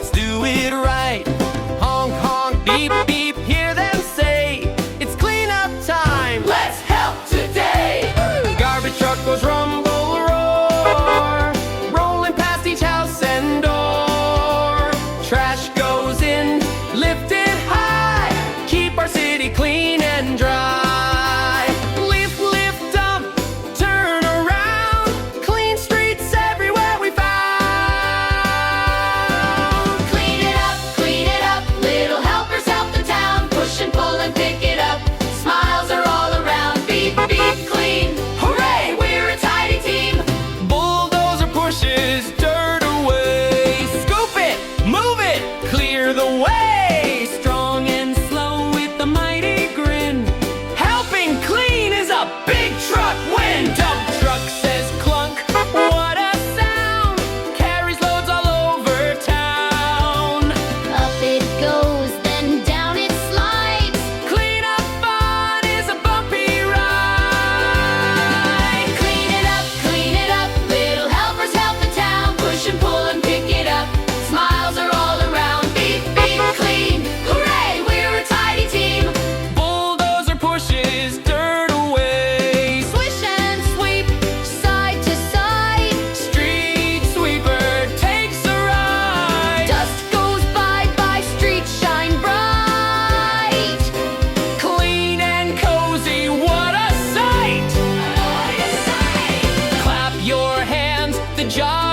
let's do it right. Honk, honk, beep, beep, hear them say, it's cleanup time, let's help today. Garbage truck goes rumble, roar, rolling past each house and door. Trash goes in, lifted high, keep our city clean and dry. Lift, lift, dump, turn around, clean streets everywhere we found. Clean it up, little helpers help the town. Push and pull and pick it up, smiles are all around. Beep, beep, clean, hooray, we're a tidy team. Bulldozer pushes dirt away. Scoop it, move it, clear the way. Strong and slow with a mighty grin, helping clean is a big truck win. Dump truck says clunk, what a sound, carries loads all over town. Up it goes, then down it slides. Clean up fun is a bumpy ride. Clean it up, little helpers help the town. Push and pull and pick it up, smiles are all around. Beep, beep, clean, hooray, we're a tidy team. Bulldozer pushes dirt away. Swish and sweep, side to side. Street sweeper takes a ride. Dust goes by, streets shine bright. Clean and cozy, what a sight! Clap your hands, the job